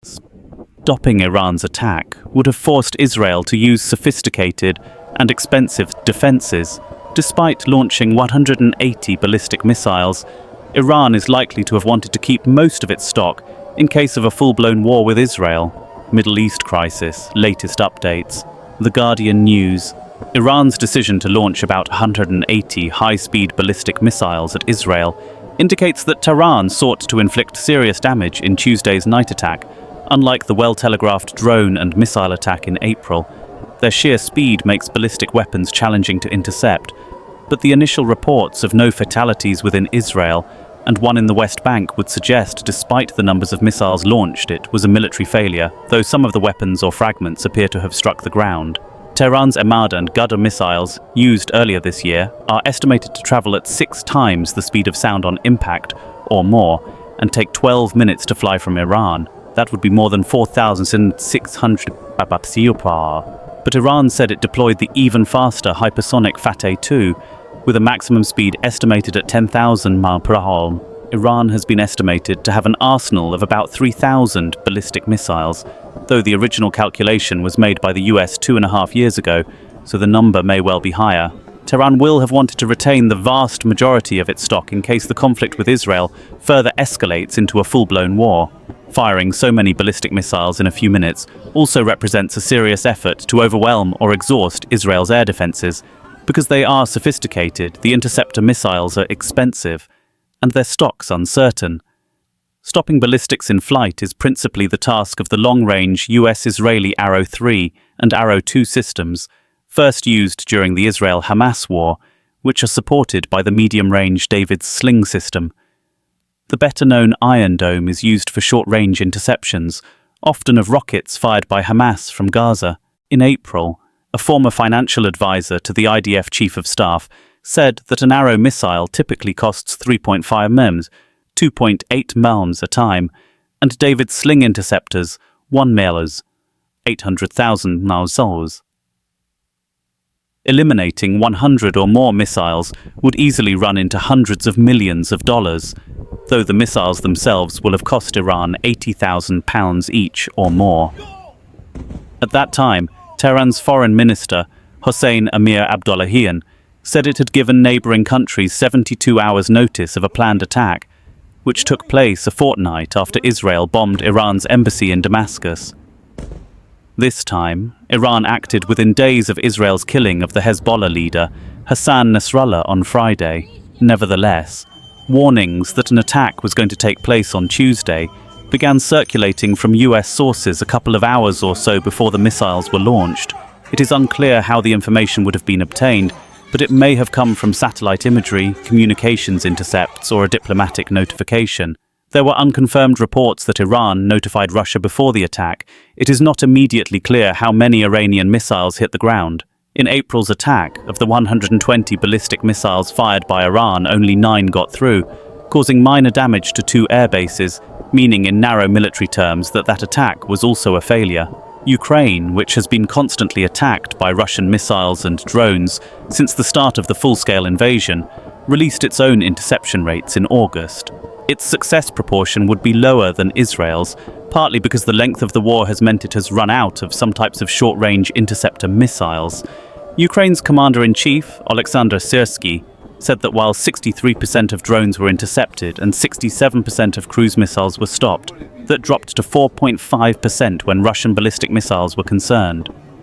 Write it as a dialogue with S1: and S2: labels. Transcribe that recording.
S1: Stopping Iran's attack would have forced Israel to use sophisticated and expensive defenses. Despite launching 180 ballistic missiles, Iran is likely to have wanted to keep most of its stock in case of a full-blown war with Israel. Middle East crisis, latest updates. The Guardian News. Iran's decision to launch about 180 high-speed ballistic missiles at Israel indicates that Tehran sought to inflict serious damage in Tuesday's night attack. Unlike the well-telegraphed drone and missile attack in April, their sheer speed makes ballistic weapons challenging to intercept. But the initial reports of no fatalities within Israel and one in the West Bank would suggest, despite the numbers of missiles launched, it was a military failure, though some of the weapons or fragments appear to have struck the ground. Tehran's Emad and Ghadar missiles, used earlier this year, are estimated to travel at 6 times the speed of sound on impact, or more, and take 12 minutes to fly from Iran. That would be more than 4,600 kph. But Iran said it deployed the even faster hypersonic Fateh-2, with a maximum speed estimated at 10,000 mph. Iran has been estimated to have an arsenal of about 3,000 ballistic missiles, though the original calculation was made by the US 2.5 years ago, so the number may well be higher. Tehran will have wanted to retain the vast majority of its stock in case the conflict with Israel further escalates into a full-blown war. Firing so many ballistic missiles in a few minutes also represents a serious effort to overwhelm or exhaust Israel's air defenses. Because they are sophisticated, the interceptor missiles are expensive, and their stock's uncertain. Stopping ballistics in flight is principally the task of the long-range US-Israeli Arrow 3 and Arrow 2 systems, first used during the Israel-Hamas war, which are supported by the medium-range David's Sling system. The better-known Iron Dome is used for short-range interceptions, often of rockets fired by Hamas from Gaza. In April, a former financial advisor to the IDF Chief of Staff said that an Arrow missile typically costs 3.5 mems, 2.8 melms a time, and David's Sling interceptors, 1 melers, 800,000 nauzos. Eliminating 100 or more missiles would easily run into hundreds of millions of dollars, though the missiles themselves will have cost Iran £80,000 each or more. At that time, Tehran's foreign minister, Hossein Amir Abdollahian, said it had given neighboring countries 72 hours notice of a planned attack, which took place a fortnight after Israel bombed Iran's embassy in Damascus. This time, Iran acted within days of Israel's killing of the Hezbollah leader, Hassan Nasrallah, on Friday. Nevertheless, warnings that an attack was going to take place on Tuesday began circulating from US sources a couple of hours or so before the missiles were launched. It is unclear how the information would have been obtained, but it may have come from satellite imagery, communications intercepts, or a diplomatic notification. There were unconfirmed reports that Iran notified Russia before the attack. It is not immediately clear how many Iranian missiles hit the ground. In April's attack, of the 120 ballistic missiles fired by Iran, only 9 got through, causing minor damage to 2 air bases, meaning in narrow military terms that attack was also a failure. Ukraine, which has been constantly attacked by Russian missiles and drones since the start of the full-scale invasion, released its own interception rates in August. Its success proportion would be lower than Israel's, partly because the length of the war has meant it has run out of some types of short-range interceptor missiles. Ukraine's commander-in-chief, Oleksandr Syrsky, said that while 63% of drones were intercepted and 67% of cruise missiles were stopped, that dropped to 4.5% when Russian ballistic missiles were concerned.